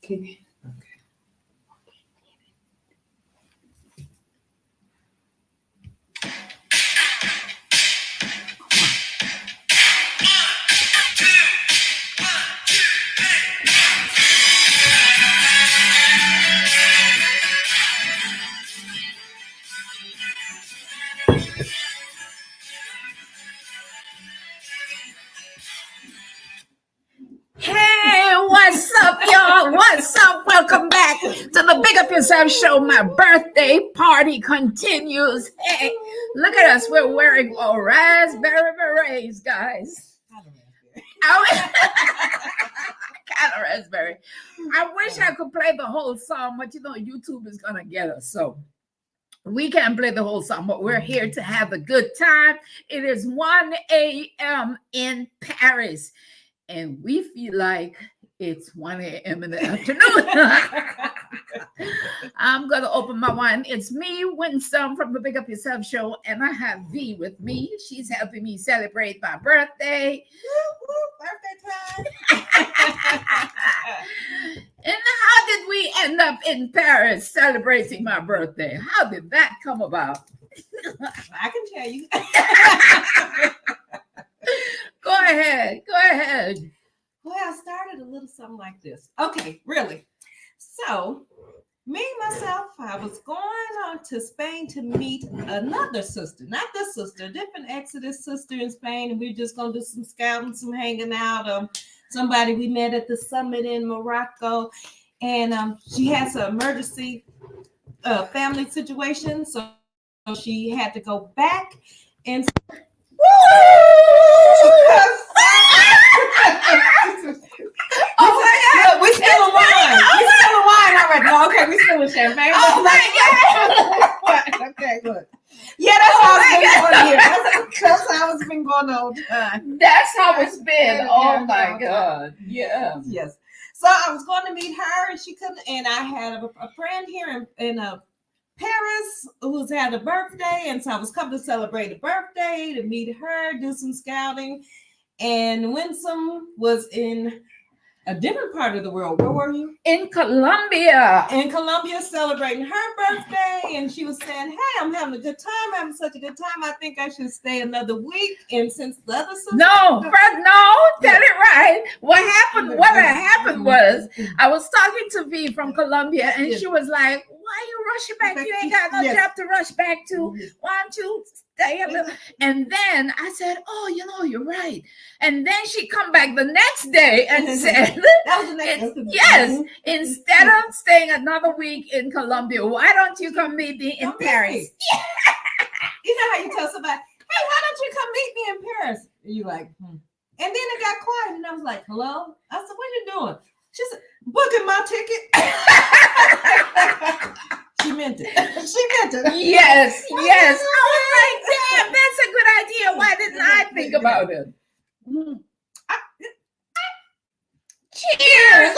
Okay. Hey, what's up, y'all? What's up? Welcome back to the Big Up YuSelf Show. My birthday party continues. Hey, look at us. We're wearing raspberry berets, guys. Kind of raspberry. I wish I could play the whole song, but YouTube is going to get us. So we can't play the whole song, but we're here to have a good time. It is 1 a.m. in Paris. And we feel like it's 1 a.m. in the afternoon. I'm going to open my wine. It's me, Winsome, from the Big Up YuSelf Show, and I have V with me. She's helping me celebrate my birthday. Birthday time. And how did we end up in Paris celebrating my birthday? How did that come about? I can tell you. Go ahead. Well, I started a little something like this. Okay, really. So, me, myself, I was going on to Spain to meet another sister. Not this sister, a different Exodus sister in Spain. And we were just going to do some scouting, some hanging out. Somebody we met at the summit in Morocco. And she has an emergency family situation. So she had to go back. And we still in wine. We still in wine already. No, okay, we still in champagne. Oh my God. Okay, good. Yeah, that's how it's been going here. That's how it's been going all the time. That's how it's been. Oh my God. Yeah. Yes. So I was going to meet her, and she couldn't. And I had a friend here in Paris who's had a birthday, and so I was coming to celebrate a birthday, to meet her, do some scouting. And Winsome was in a different part of the world. Where were you? In Colombia. In Colombia, celebrating her birthday. And she was saying, hey, I'm having a good time. I'm having such a good time. I think I should stay another week. And since the other sister... No, tell it right. What happened was, I was talking to V from Colombia, and she was like, why you rushing back? You ain't got no job to rush back to. Why don't you stay a little? And then I said, oh, you're right. And then she come back the next day and said, that was the next yes, instead of staying another week in Colombia, why don't you come meet me in Paris? You know how you tell somebody, hey, why don't you come meet me in Paris? And you're like, And then it got quiet, and I was like, hello? I said, what are you doing? She said, booking my ticket. She meant it. Yes. I was like, damn, that's a good idea. Why didn't I think about it? Cheers!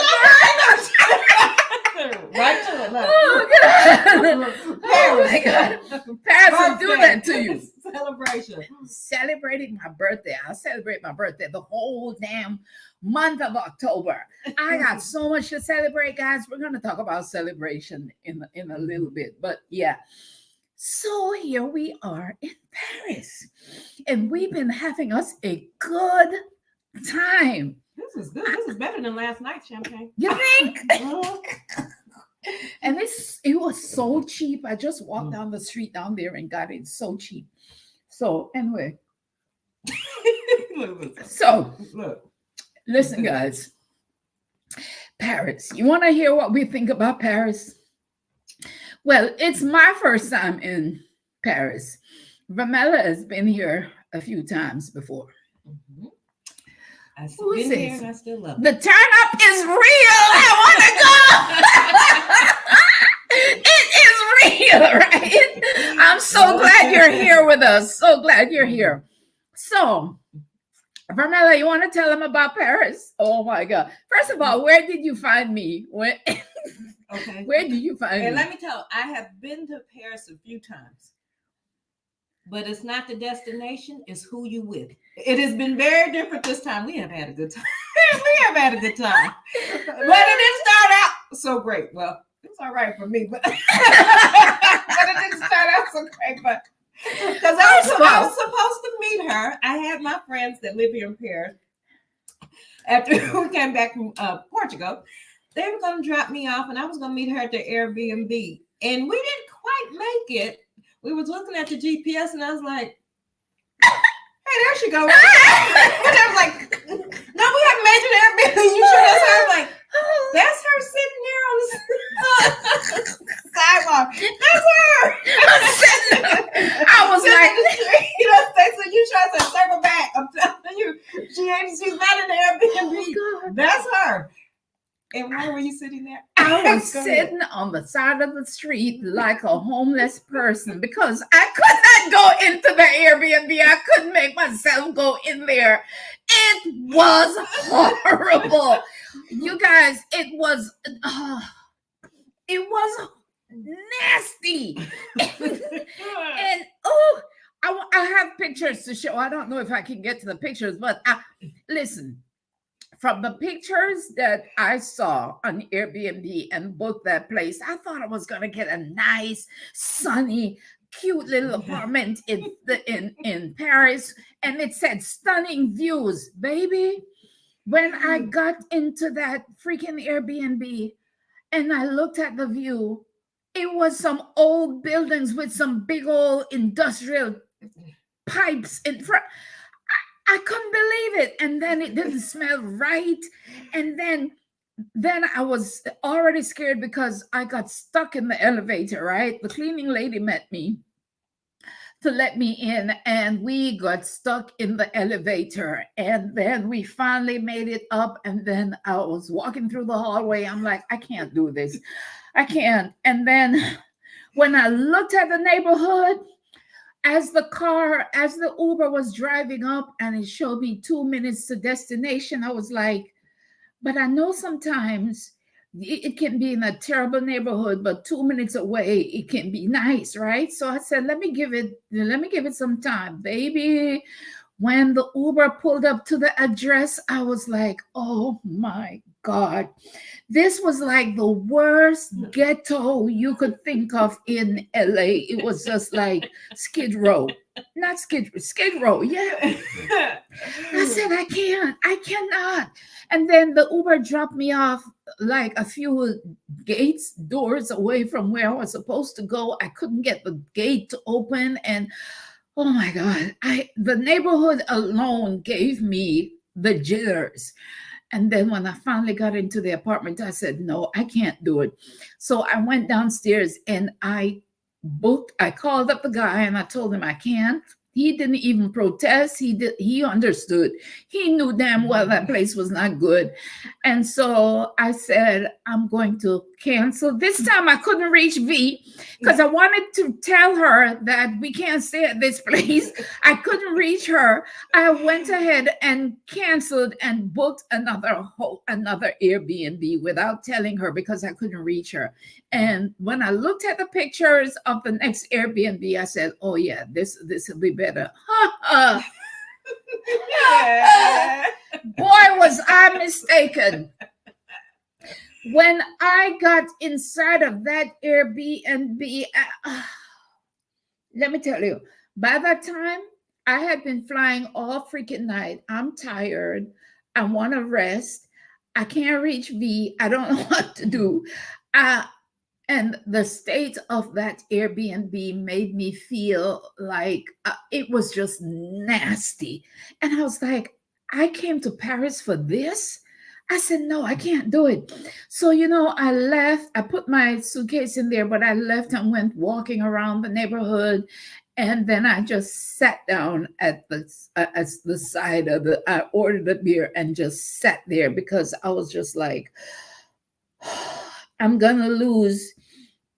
Right to it. Oh my God. Paris will do that to you. Celebration. Celebrating my birthday. I'll celebrate my birthday the whole damn month of October. I got so much to celebrate, guys. We're going to talk about celebration in a little bit. But yeah. So here we are in Paris. And we've been having us a good time. This is good. This is better than last night's champagne. You think? And it was so cheap. I just walked down the street down there and got it so cheap. So anyway. Listen, guys. Paris. You want to hear what we think about Paris? Well, it's my first time in Paris. Vermella has been here a few times before. Mm-hmm. I've been here and I still love it. The turn up is real. I want to go. It is real, right? I'm so glad you're here with us. So glad you're here. So, Vermella, you want to tell them about Paris? Oh my God. First of all, where did you find me? Okay. Where did you find me? And let me tell you, I have been to Paris a few times. But it's not the destination, it's who you with. It has been very different this time. We have had a good time. We have had a good time. But it didn't start out so great. Well, it was all right for me, but, but it didn't start out so great. But because I was supposed to meet her, I had my friends that live here in Paris. After we came back from Portugal, they were going to drop me off, and I was going to meet her at the Airbnb. And we didn't quite make it. We was looking at the GPS, and I was like, "Hey, there she goes." And I was like, "No, we haven't made it to Airbnb. You sure that's her?" I was like, "That's her sitting there on the sidewalk. That's her." I was like, "You know, Stacey, you try to circle back. I'm telling you, she's not in the Airbnb. oh That's her." And why were you sitting there? I was sitting on the side of the street like a homeless person because I could not go into the Airbnb. I couldn't make myself go in there. It was horrible. You guys, it was nasty. And I have pictures to show. I don't know if I can get to the pictures, but listen. From the pictures that I saw on Airbnb and booked that place, I thought I was going to get a nice, sunny, cute little apartment in Paris. And it said stunning views. Baby, when I got into that freaking Airbnb and I looked at the view, it was some old buildings with some big old industrial pipes in front. I couldn't believe it. And then it didn't smell right. And then I was already scared because I got stuck in the elevator, right? The cleaning lady met me to let me in, and we got stuck in the elevator. And then we finally made it up. And then I was walking through the hallway. I'm like, I can't do this. I can't. And then when I looked at the neighborhood, as the Uber was driving up and it showed me 2 minutes to destination, I was like, but I know sometimes it can be in a terrible neighborhood, but 2 minutes away, it can be nice, right? So I said, let me give it some time, baby. When the Uber pulled up to the address, I was like, oh my God. This was like the worst ghetto you could think of in LA. It was just like Skid Row. Not Skid Row, yeah. I said, I cannot. And then the Uber dropped me off like a few doors away from where I was supposed to go. I couldn't get the gate to open. And oh my God, the neighborhood alone gave me the jitters. And then when I finally got into the apartment, I said, no, I can't do it. So I went downstairs and I called up the guy and I told him I can't. He didn't even protest. He understood. He knew damn well that place was not good. And so I said, I'm going to cancel. This time I couldn't reach V because I wanted to tell her that we can't stay at this place. I couldn't reach her. I went ahead and canceled and booked another Airbnb without telling her because I couldn't reach her. And when I looked at the pictures of the next Airbnb, I said, oh yeah, this will be better. Boy, was I mistaken. When I got inside of that Airbnb, let me tell you, by that time, I had been flying all freaking night. I'm tired. I want to rest. I can't reach V. I don't know what to do. And the state of that Airbnb made me feel like it was just nasty. And I was like, I came to Paris for this? I said, no, I can't do it. So, I left. I put my suitcase in there, but I left and went walking around the neighborhood. And then I just sat down at the side of I ordered a beer and just sat there because I was just like, I'm going to lose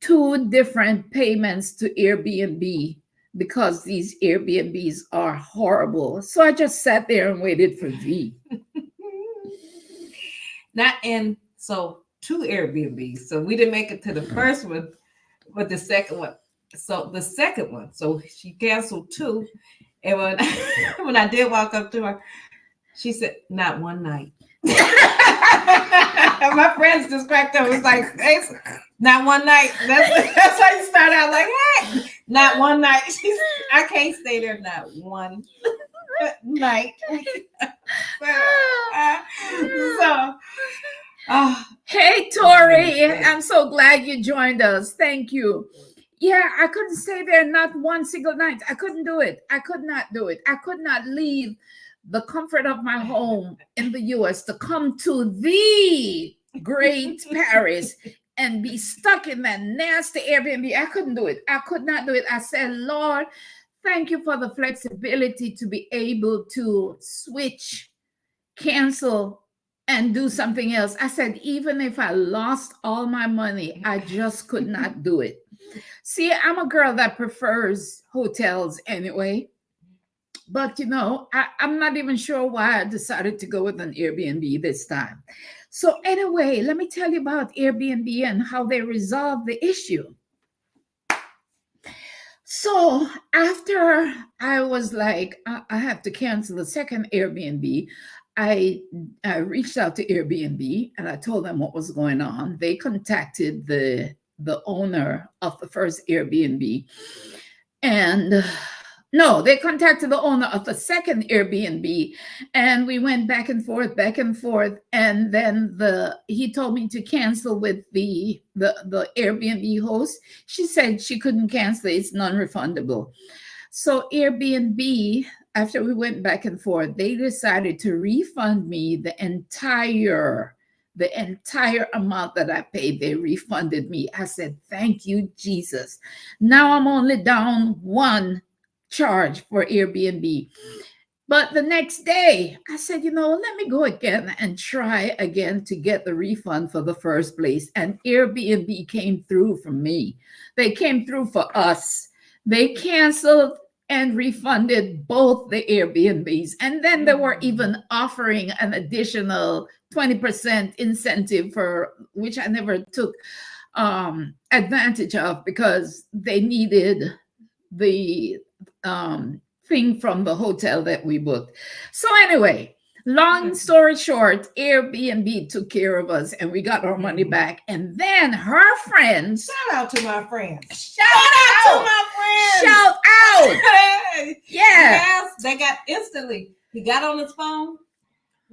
2 different payments to Airbnb because these Airbnbs are horrible. So I just sat there and waited for V. So 2 Airbnbs. So we didn't make it to the first one, but the second one. So the second one. So she canceled 2. And when I did walk up to her, she said, not one night. My friends just cracked up. It was like, hey, not one night. That's how you start out. Like, hey, not one night. I can't stay there not one night. Hey, Tori, I'm so glad you joined us. Thank you. Yeah, I couldn't stay there not one single night. I couldn't do it. I could not do it. I could not leave the comfort of my home in the US to come to the great Paris and be stuck in that nasty Airbnb. I couldn't do it. I could not do it. I said, Lord, thank you for the flexibility to be able to switch, cancel, and do something else. I said, even if I lost all my money, I just could not do it. See, I'm a girl that prefers hotels anyway. But, I'm not even sure why I decided to go with an Airbnb this time. So anyway, let me tell you about Airbnb and how they resolve the issue. So after I was like, I have to cancel the second Airbnb, I reached out to Airbnb and I told them what was going on. They contacted the owner of the first Airbnb, and no, they contacted the owner of the second Airbnb, and we went back and forth, and then he told me to cancel with the Airbnb host. She said she couldn't cancel; it's non-refundable. So Airbnb, after we went back and forth, they decided to refund me the entire amount that I paid. They refunded me. I said, thank you, Jesus. Now I'm only down one charge for Airbnb. But the next day, I said, let me go again and try again to get the refund for the first place. And Airbnb came through for me. They came through for us. They canceled and refunded both the Airbnbs. And then they were even offering an additional 20% incentive, for which I never took advantage of because they needed the thing from the hotel that we booked. So anyway, long story short, Airbnb took care of us and we got our money back. And then her friends. Shout out to my friends. Shout out to my friends. Shout out. Yeah. Yes, they got instantly. He got on his phone.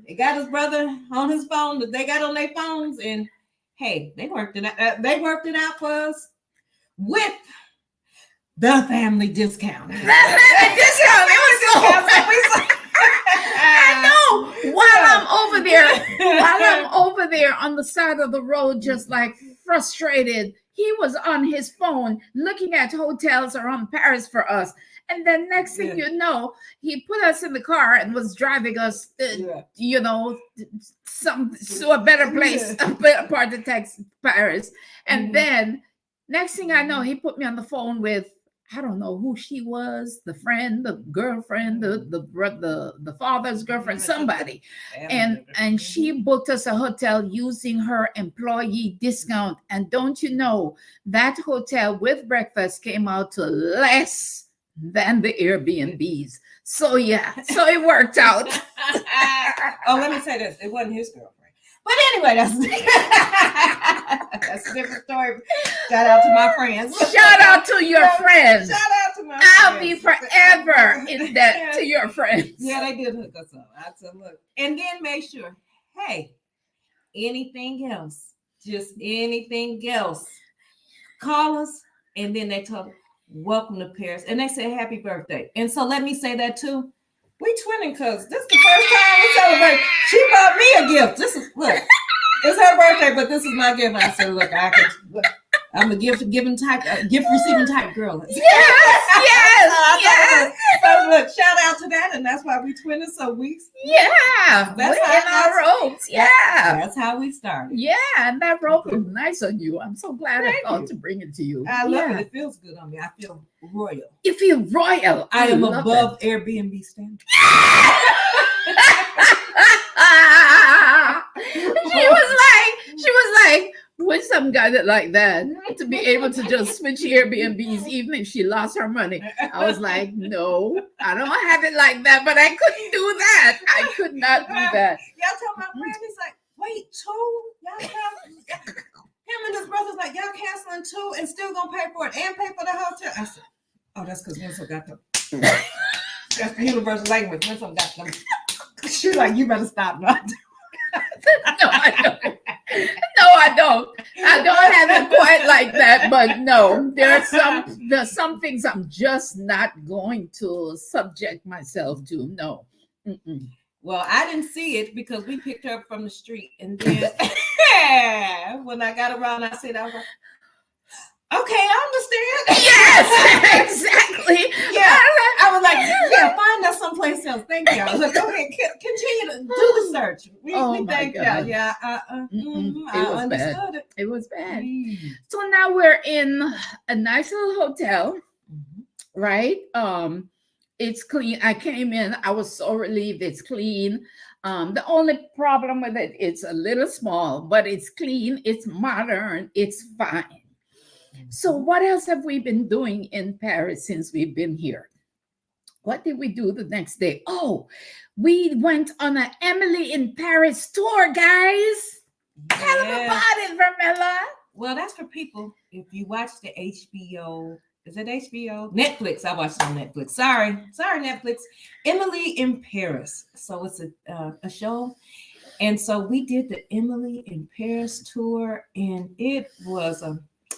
He got his brother on his phone. They got on their phones, and hey, they worked it out. They worked it out for us with the family discount. The family discount. It was so. I know. While I'm over there on the side of the road, just like frustrated, he was on his phone looking at hotels around Paris for us. And then next thing you know, he put us in the car and was driving us, to a better place, a better part of Paris. And then next thing I know, he put me on the phone with, I don't know who she was, the friend, the girlfriend, the father's girlfriend, somebody. And she booked us a hotel using her employee discount. And don't you know, that hotel with breakfast came out to less than the Airbnbs. So so it worked out. Oh, let me say this. It wasn't his girlfriend. But anyway, that's a different story. Shout out to my friends. Shout out to your friends. Shout out to my friends. I'll be forever in debt to your friends. Yeah, they did hook us up. I said, look. And then make sure, hey, anything else, just anything else, call us. And then they told me, welcome to Paris. And they say, happy birthday. And so let me say that too. We twinning because this is the first time we celebrate. She bought me a gift. Look, it's her birthday, but this is my gift. I said, look, I'm a gift receiving type girl. Yes. So look, shout out to that, and that's why we twinning. So we're in our robes. That's how we started. Yeah, and that robe was nice on you. I'm so glad I thought to bring it to you. I love it. It feels good on me. I feel royal. You feel royal. I am above Airbnb standards. She was like, with some guy that like that to be able to just switch Airbnbs even if she lost her money. I was like, no, I don't have it like that, but I couldn't do that. I could not do that. Y'all tell my friend, he's like, wait, 2? Y'all canceling? Him and his brother's like, y'all canceling 2 and still gonna pay for it and pay for the hotel? I said, oh, that's because Winslow got them. That's the universal language. Winslow got them. She's like, you better stop. No, I don't. No, I don't. I don't have it quite like that, but no, there's some things I'm just not going to subject myself to. No. Mm-mm. Well, I didn't see it because we picked her up from the street, and then when I got around, I said, I was like, okay, I understand. Yes, exactly. Yeah, I was like, yeah, find us someplace else. Thank you. I was like, okay, continue to do the search. We thank you. Yeah, I understood it. It was bad. So now we're in a nice little hotel, right? It's clean. I came in, I was so relieved it's clean. The only problem with it, it's a little small, but it's clean, it's modern, it's fine. So what else have we been doing in Paris since we've been here? What did we do the next day? Oh, we went on an Emily in Paris tour, guys. Tell them about it, Vermella. Well, that's for people. If you watch the HBO, is it HBO? Netflix. I watched it on Netflix. Sorry, Netflix. Emily in Paris. So it's a show. And so we did the Emily in Paris tour, and it was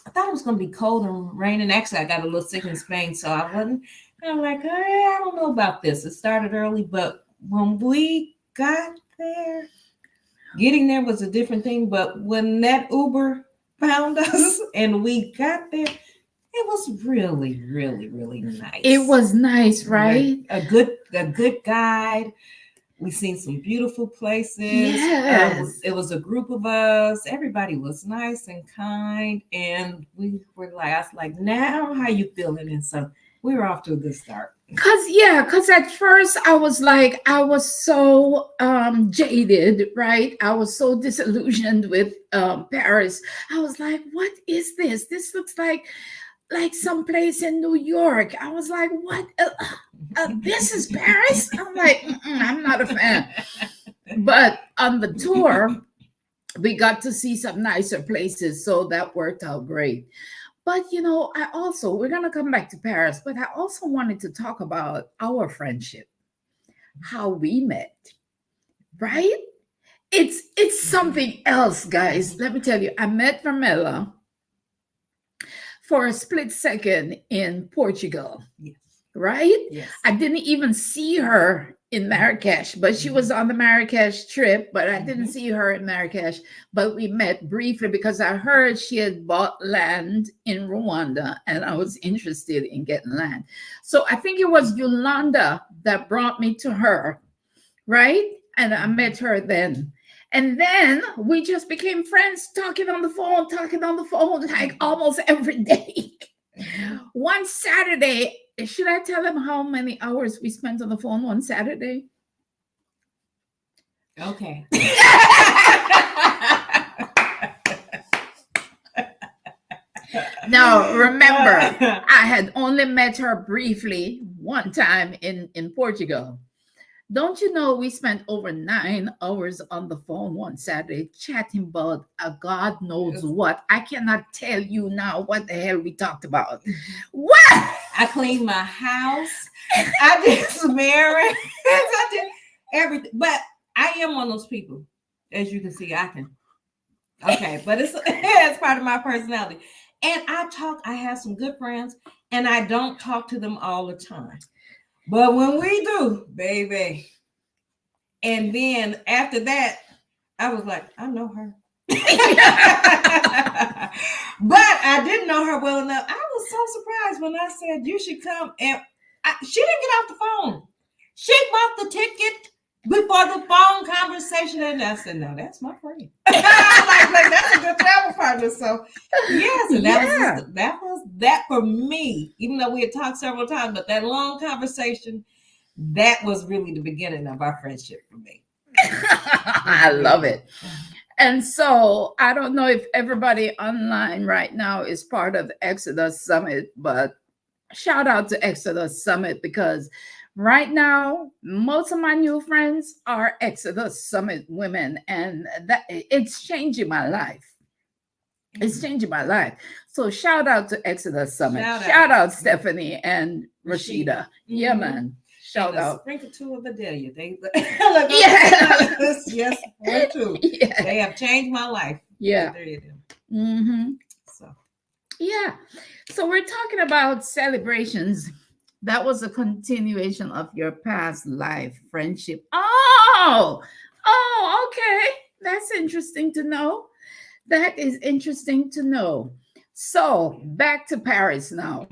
I thought it was going to be cold and raining. Actually, I got a little sick in Spain, so I'm like, I don't know about this. It started early, but when we got there, getting there was a different thing. But when that Uber found us and we got there, it was really, really, really nice. It was nice, right? A good guide. We seen some beautiful places. Yes. It was a group of us. Everybody was nice and kind. And we were like, I was like, now how you feeling? And so we were off to a good start. Because at first I was so jaded, right? I was so disillusioned with Paris. I was like, what is this? This looks like someplace in New York. I was like, what? This is Paris? I'm like, I'm not a fan. But on the tour, we got to see some nicer places. So that worked out great. But, we're going to come back to Paris, but I also wanted to talk about our friendship, how we met, right? It's something else, guys. Let me tell you, I met Vermella for a split second in Portugal. Yes. Right? Yes. I didn't even see her in Marrakesh, but she was on the Marrakesh trip, but I didn't see her in Marrakesh. But we met briefly because I heard she had bought land in Rwanda and I was interested in getting land. So I think it was Yolanda that brought me to her, right? And I met her then. And then we just became friends, talking on the phone like almost every day. One Saturday, should I tell them how many hours we spent on the phone one Saturday? Okay. Now, remember, I had only met her briefly one time in Portugal. Don't you know we spent over 9 hours on the phone one Saturday chatting about God knows what. I cannot tell you now what the hell we talked about. What? I cleaned my house. I did some errands. I did everything. But I am one of those people. As you can see, I can. Okay, but it's part of my personality. And I have some good friends, and I don't talk to them all the time. But when we do, baby, and then after that, I was like, I know her. But I didn't know her well enough. I was so surprised when I said, you should come. And she didn't get off the phone. She bought the ticket before the phone conversation. And I said, no, that's my friend. like that's a good travel partner. So yes, and that was that for me, even though we had talked several times, but that long conversation, that was really the beginning of our friendship for me. I love it. And so I don't know if everybody online right now is part of Exodus Summit, but shout out to Exodus Summit because Right now, most of my new friends are Exodus Summit women, and that it's changing my life. It's changing my life. So shout out to Exodus Summit. Shout out Stephanie and Rashida. Yeah, man. Shout out. Sprinkle two of Adelia. They Yes. yes, one too. Yeah. They have changed my life. Yeah. The three of them. Mm-hmm. So Yeah. So we're talking about celebrations. That was a continuation of your past life friendship. Oh, okay. That's interesting to know. That is interesting to know. So back to Paris now.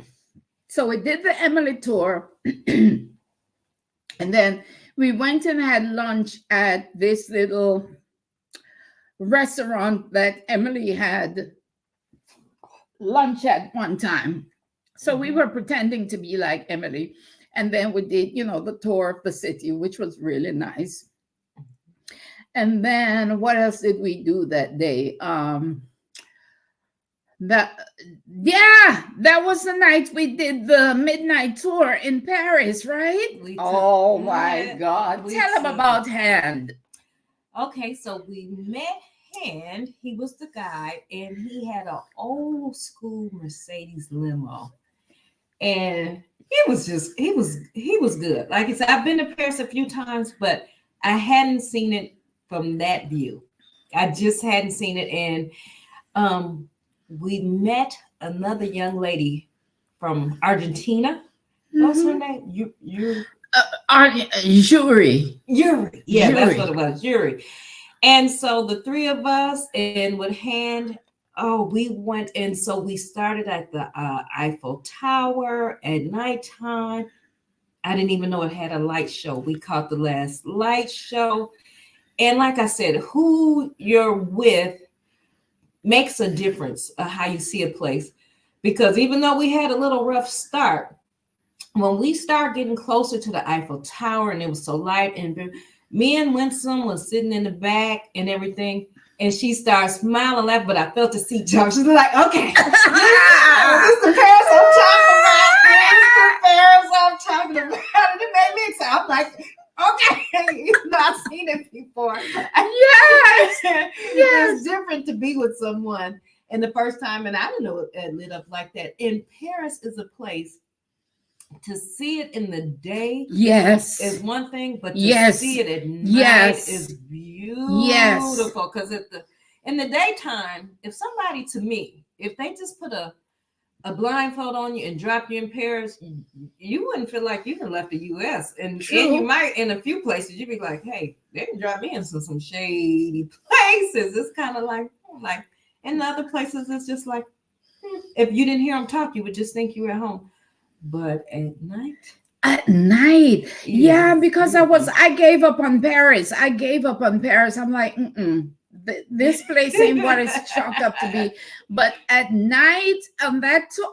So we did the Emily tour, and then we went and had lunch at this little restaurant that Emily had lunch at one time. So we were pretending to be like Emily. And then we did, the tour of the city, which was really nice. And then what else did we do that day? That was the night we did the midnight tour in Paris, right? Oh my God. Tell them about Hand. Okay, so we met Hand. He was the guide, and he had an old school Mercedes limo. And he was good. Like I said, I've been to Paris a few times, but I hadn't seen it from that view. I just hadn't seen it. And we met another young lady from Argentina. What's her name? Yuri. Yuri. Yeah, Yuri. That's what it was. Yuri. And so the three of us, and with Hand, we went, and so we started at the Eiffel Tower at nighttime. I didn't even know it had a light show. We caught the last light show. And like I said, who you're with makes a difference of how you see a place. Because even though we had a little rough start, when we started getting closer to the Eiffel Tower and it was so light, and me and Winsome was sitting in the back and everything, and she started smiling, laughing, but I felt the seat jump. She's like, okay, this is the Paris I'm talking about. This is the Paris I'm talking about. And it made me excited. I'm like, okay, I've seen it before. Yes. It's different to be with someone. And the first time, and I didn't know it lit up like that. And Paris is a place to see it in the day. Yes. Is one thing, but to see it at night is beautiful. Because in the daytime, if somebody, to me, if they just put a blindfold on you and drop you in Paris, you wouldn't feel like you had left the U.S. And you might, in a few places, you'd be like, hey, they can drop me into some shady places. It's kind of like in the other places, it's just like, if you didn't hear them talk, you would just think you were at home. But at night, yeah, because I gave up on Paris. I'm like, this place ain't what it's chalked up to be. But at night,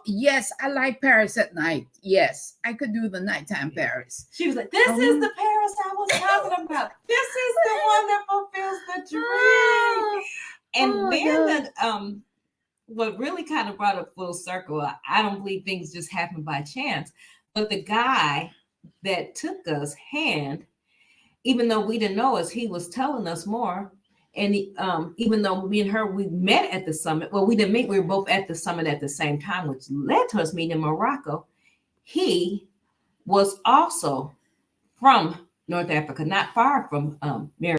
yes, I like Paris at night. Yes, I could do the nighttime Paris. She was like, this is the Paris I was talking about. This is the one that fulfills the dream. And what really kind of brought it full circle, I don't believe things just happen by chance, but the guy that took us, Hand, even though we didn't know us, he was telling us more. And even though me and her, we met at the summit, well, we didn't meet, we were both at the summit at the same time, which led to us meeting in Morocco. He was also from North Africa, not far from Mary.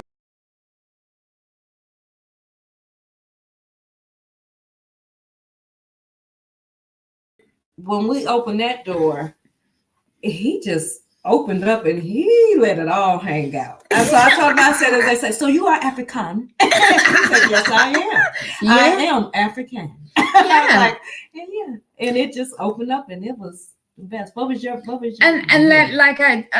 When we opened that door, he just opened up and he let it all hang out. And so I told him, I said, as they say, so you are African? He said, yes, I am. I am African. Yeah. And it just opened up and it was the best. What was your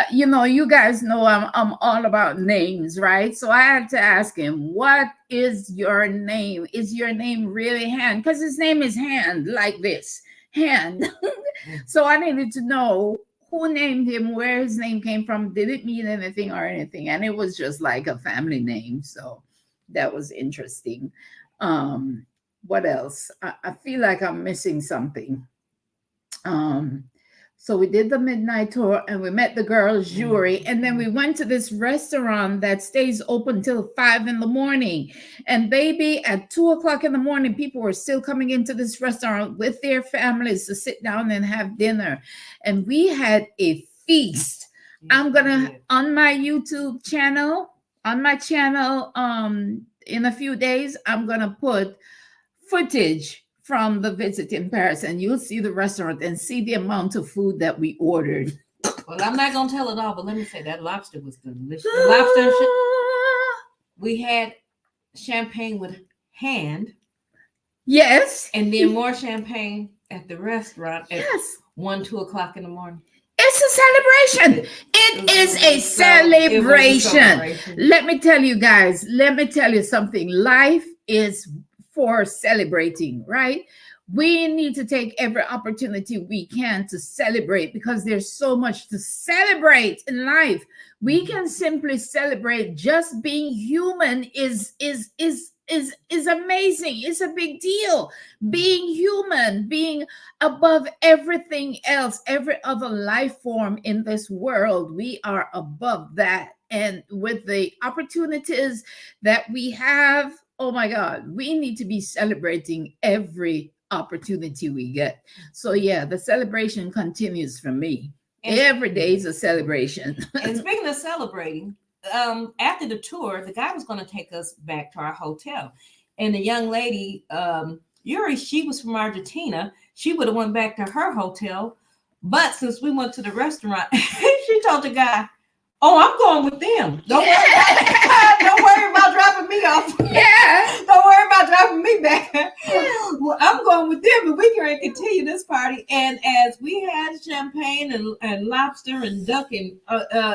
you guys know I'm all about names, right? So I had to ask him, what is your name? Is your name really Hand? Because his name is Hand, like this. Hand. So I needed to know who named him, where his name came from, did it mean anything or anything? And it was just like a family name. So that was interesting. What else? I feel like I'm missing something. So we did the midnight tour and we met the girls' jury. And then we went to this restaurant that stays open till 5 in the morning. And baby, at 2 o'clock in the morning, people were still coming into this restaurant with their families to sit down and have dinner. And we had a feast. I'm gonna on my YouTube channel, in a few days, I'm gonna put footage from the visit in Paris, and you'll see the restaurant and see the amount of food that we ordered. Well, I'm not gonna tell it all, but let me say that lobster was delicious. Lobster. We had champagne with hand. Yes. And then more champagne at the restaurant at Yes. 1, 2 o'clock in the morning. It's a celebration. It is a celebration. Let me tell you guys, let me tell you something. Life is for celebrating, right? We need to take every opportunity we can to celebrate because there's so much to celebrate in life. We can simply celebrate just being human is amazing. It's a big deal. Being human, being above everything else, every other life form in this world, we are above that. And with the opportunities that we have, oh my God, we need to be celebrating every opportunity we get. So yeah, the celebration continues for me. And every day is a celebration. And speaking of celebrating, after the tour, the guy was going to take us back to our hotel. And the young lady, Yuri, she was from Argentina. She would have went back to her hotel. But since we went to the restaurant, she told the guy, "Oh, I'm going with them. Don't worry about dropping me off. Yeah. Don't worry about dropping me back. Well, I'm going with them, and we can continue this party." And as we had champagne and lobster and duck and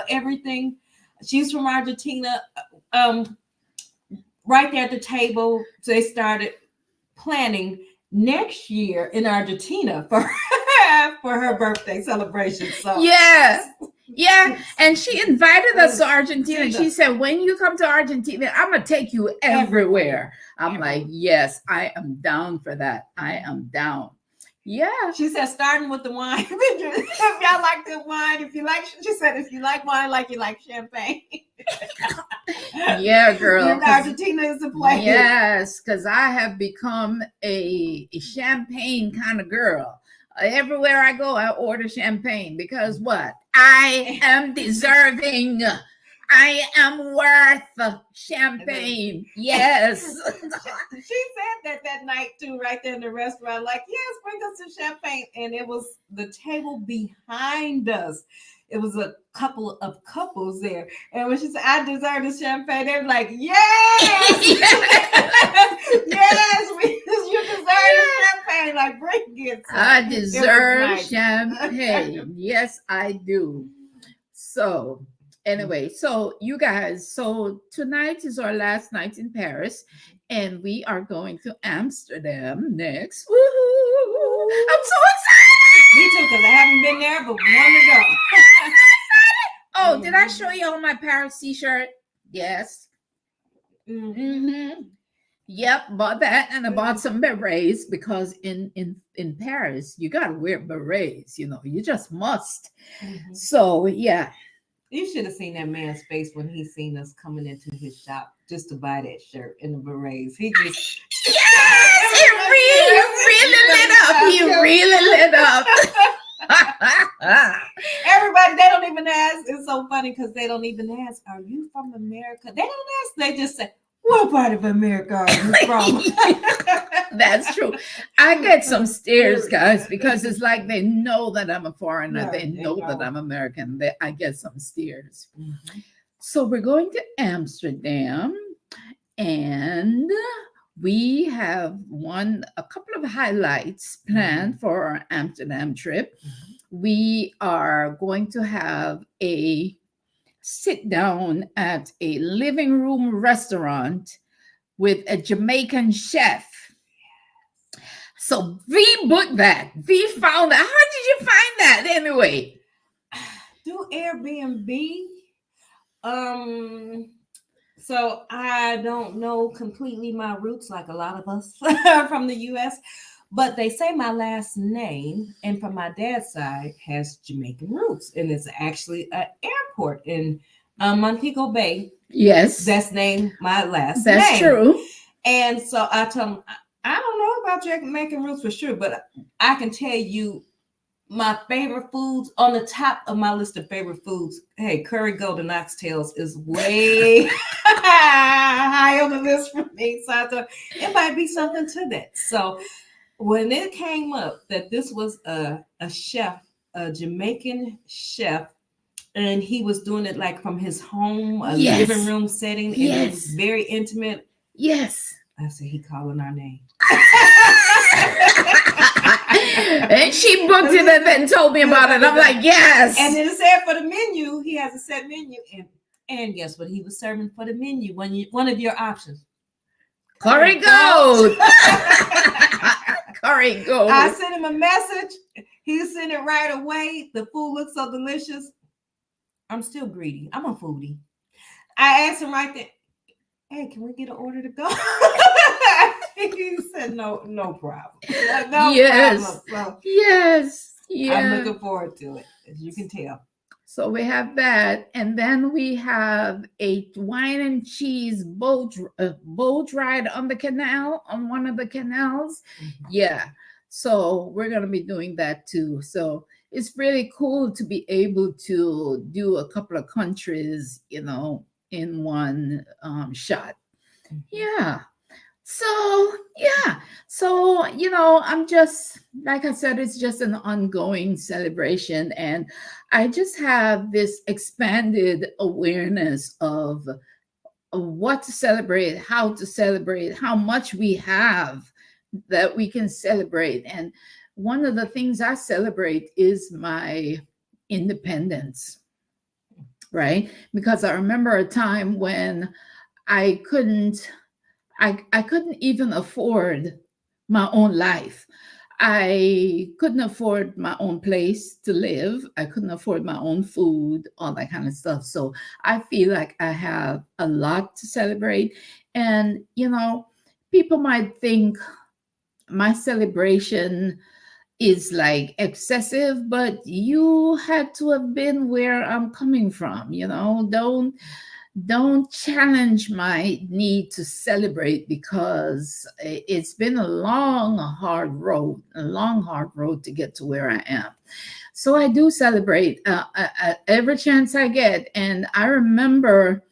everything, she's from Argentina. Right there at the table, they started planning next year in Argentina for her birthday celebration. So yes. Yeah, and she invited us to Argentina. She said, "When you come to Argentina, I'm going to take you everywhere." I'm like, yes, I am down for that. I am down. Yeah. She said, starting with the wine. If y'all like the wine, she said, if you like wine, like you like champagne. Yeah, girl. Argentina is the place. Yes, because I have become a champagne kind of girl. Everywhere I go, I order champagne because what? I am deserving. I am worth champagne. Yes. She said that night too, right there in the restaurant. Like, yes, bring us some champagne. And it was the table behind us. It was a couple of couples there. And when she said, "I deserve the champagne," they were like, "Yes! Yes, you deserve the champagne. Like, bring it." So I deserve champagne. Yes, I do. So, anyway, so you guys, so tonight is our last night in Paris, and we are going to Amsterdam next. Woo-hoo! I'm so excited. Me too, because I haven't been there, but want to go. Oh, did I show you all my Paris t-shirt? Yes. Mm-hmm. Yep, bought that, and I bought some berets because in Paris you gotta wear berets. You just must. Mm-hmm. So yeah. You should have seen that man's face when he seen us coming into his shop just to buy that shirt and the berets. He just He really lit up. Everybody, they don't even ask. It's so funny because they don't even ask, "Are you from America?" They don't ask. They just say, "What part of America are you from?" That's true. I get some stares, guys, because it's like they know that I'm a foreigner. Yeah, they know that I'm American. I get some stares. Mm-hmm. So we're going to Amsterdam, and we have a couple of highlights planned for our Amsterdam trip. Mm-hmm. We are going to have a sit down at a living room restaurant with a Jamaican chef. So we booked that. We found that. How did you find that anyway? Do Airbnb. So I don't know completely my roots like a lot of us from the US, But they say my last name, and from my dad's side, has Jamaican roots, and it's actually an airport in Montego Bay. Yes, That's named my last that's name. true. And so I tell them, I don't know about Jamaican roots for sure, but I can tell you my favorite foods on the top of my list of favorite foods. Hey, curry golden oxtails is way high on the list for me. So I thought it might be something to that. So when it came up that this was a chef, a Jamaican chef, and he was doing it like from his home, a Yes. living room setting, and it was Yes. very intimate. Yes. I said, he calling our name. And she booked it and then told me about it. I'm like, yes. And then it said for the menu, he has a set menu. And guess what he was serving for the menu? One of your options. Curry goat. Curry goat. I sent him a message. He sent it right away. The food looks so delicious. I'm still greedy. I'm a foodie. I asked him right there, hey, can we get an order to go? He said, no problem. No Yes. problem. So Yes. Yeah. I'm looking forward to it, as you can tell. So we have that. And then we have a wine and cheese boat ride on the canal, on one of the canals. Mm-hmm. Yeah. So we're going to be doing that too. So it's really cool to be able to do a couple of countries, in one shot. Mm-hmm. Yeah. So, yeah. So, I'm just, like I said, it's just an ongoing celebration. And I just have this expanded awareness of what to celebrate, how much we have that we can celebrate. And one of the things I celebrate is my independence, right? Because I remember a time when I couldn't even afford my own life. I couldn't afford my own place to live. I couldn't afford my own food, all that kind of stuff. So I feel like I have a lot to celebrate. And, people might think my celebration is like excessive, but you had to have been where I'm coming from. Don't challenge my need to celebrate, because it's been a long, hard road to get to where I am. So I do celebrate every chance I get. And I remember,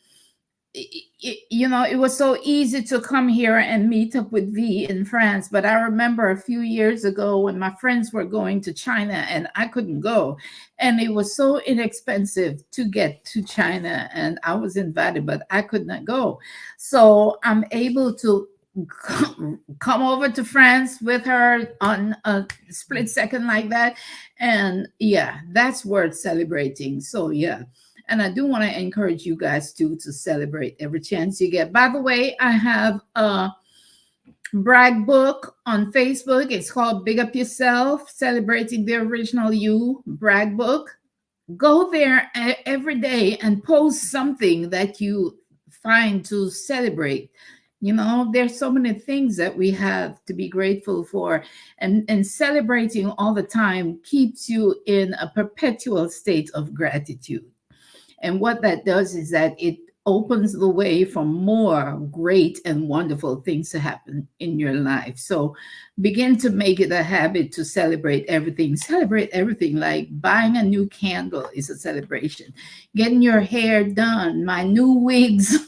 it was so easy to come here and meet up with V in France. But I remember a few years ago when my friends were going to China and I couldn't go. And it was so inexpensive to get to China. And I was invited, but I could not go. So I'm able to come over to France with her on a split second like that. And yeah, that's worth celebrating. So yeah. And I do want to encourage you guys to celebrate every chance you get. By the way, I have a brag book on Facebook. It's called Big Up YuSelf, Celebrating the Original You brag book. Go there every day and post something that you find to celebrate. There's so many things that we have to be grateful for, and celebrating all the time keeps you in a perpetual state of gratitude. And what that does is that it opens the way for more great and wonderful things to happen in your life. So begin to make it a habit to celebrate everything. Celebrate everything. Like buying a new candle is a celebration. Getting your hair done, my new wigs.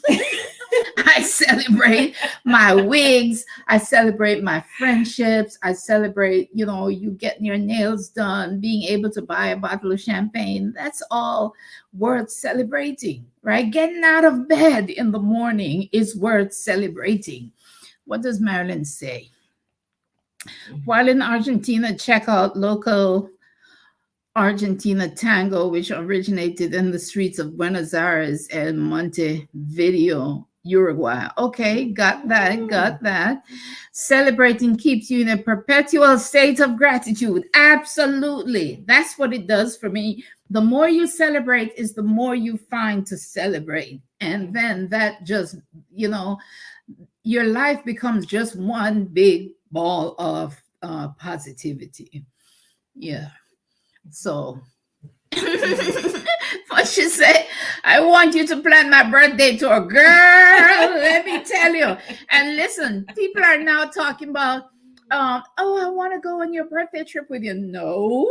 I celebrate my wigs. I celebrate my friendships. I celebrate, you getting your nails done, being able to buy a bottle of champagne. That's all worth celebrating, right? Getting out of bed in the morning is worth celebrating. What does Marilyn say? While in Argentina, check out local Argentina tango, which originated in the streets of Buenos Aires and Montevideo, Uruguay. Okay, got that. Celebrating keeps you in a perpetual state of gratitude. Absolutely. That's what it does for me. The more you celebrate is the more you find to celebrate. And then that just, your life becomes just one big ball of positivity. Yeah. So what she say? I want you to plan my birthday tour, girl. Let me tell you. And listen, people are now talking about, oh, I want to go on your birthday trip with you. No,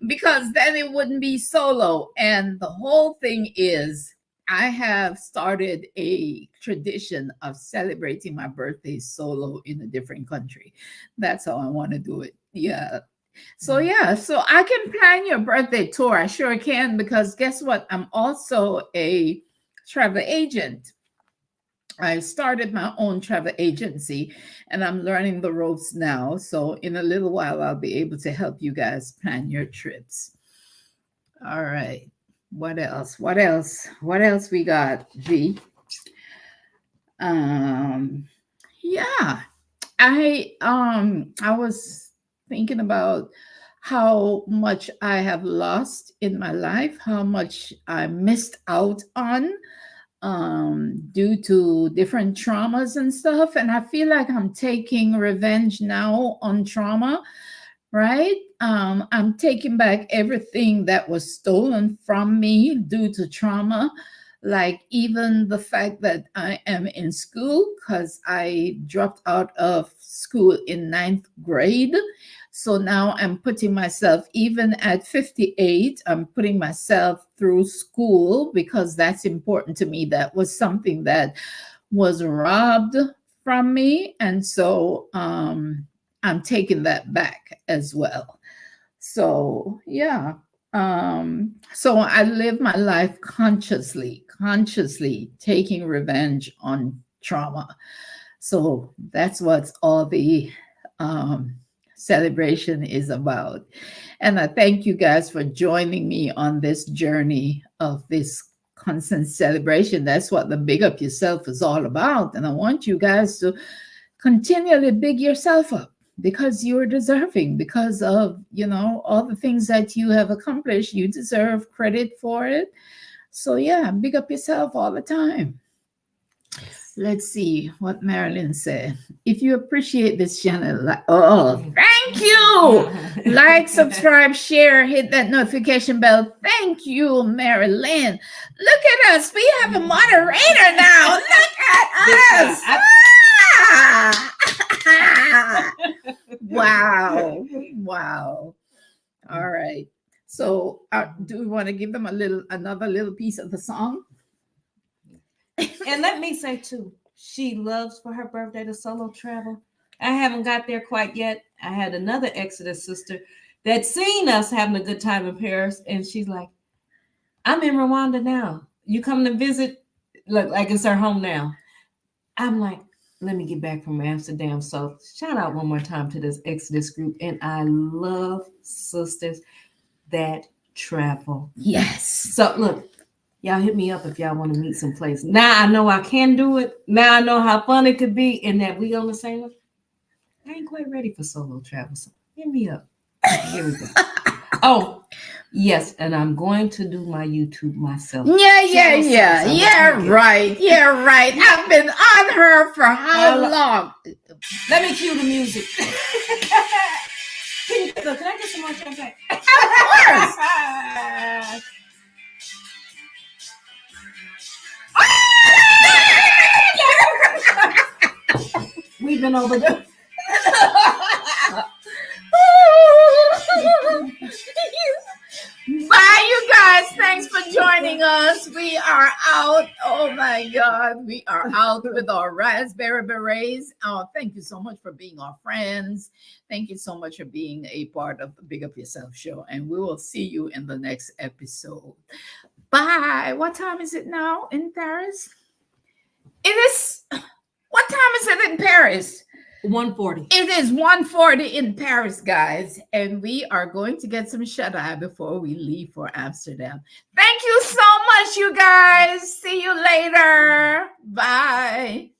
because then it wouldn't be solo. And the whole thing is, I have started a tradition of celebrating my birthday solo in a different country. That's how I want to do it. Yeah. So I can plan your birthday tour. I sure can, because guess what? I'm also a travel agent. I started my own travel agency and I'm learning the ropes now. So in a little while, I'll be able to help you guys plan your trips. All right. What else? What else we got, V? Yeah. I was thinking about how much I have lost in my life, how much I missed out on due to different traumas and stuff. And I feel like I'm taking revenge now on trauma, right? I'm taking back everything that was stolen from me due to trauma. Like even the fact that I am in school, because I dropped out of school in 9th grade. So now I'm putting myself, even at 58, I'm putting myself through school because that's important to me. That was something that was robbed from me. And so I'm taking that back as well. So yeah. So I live my life consciously taking revenge on trauma. So that's what all the celebration is about. And I thank you guys for joining me on this journey of this constant celebration. That's what the Big Up YuSelf is all about. And I want you guys to continually big yourself up, because you're deserving, because of, all the things that you have accomplished. You deserve credit for it. So yeah, big up yourself all the time. Let's see what Marilyn said. If you appreciate this channel, thank you. Like, subscribe, share, hit that notification bell. Thank you, Marilyn. Look at us. We have a moderator now. Look at us. Wow. All right. So do we want to give them another little piece of the song? And let me say too, she loves for her birthday to solo travel. I haven't got there quite yet. I had another Exodus sister that seen us having a good time in Paris, and she's like, I'm in Rwanda now. You come to visit? Look, like it's her home now. I'm like, let me get back from Amsterdam. So shout out one more time to this Exodus group. And I love sisters that travel. Yes. So look, y'all hit me up if y'all want to meet some place. Now I know I can do it. Now I know how fun it could be, and that we on the same level. I ain't quite ready for solo travel. So hit me up. Here we go. Oh, yes, and I'm going to do my YouTube myself. Yeah, right. I've been on her for how long? Let me cue the music. Can I get some more champagne? Of course. We've been over there. Bye, you guys. Thanks for joining us. We are out. Oh my God. We are out with our raspberry berets. Oh, thank you so much for being our friends. Thank you so much for being a part of the Big Up YuSelf show. And we will see you in the next episode. Bye. What time is it now in Paris? What time is it in Paris? 1:40. It is 1:40 in Paris, guys, and we are going to get some shut-eye before we leave for Amsterdam. Thank you so much, you guys. See you later. Bye.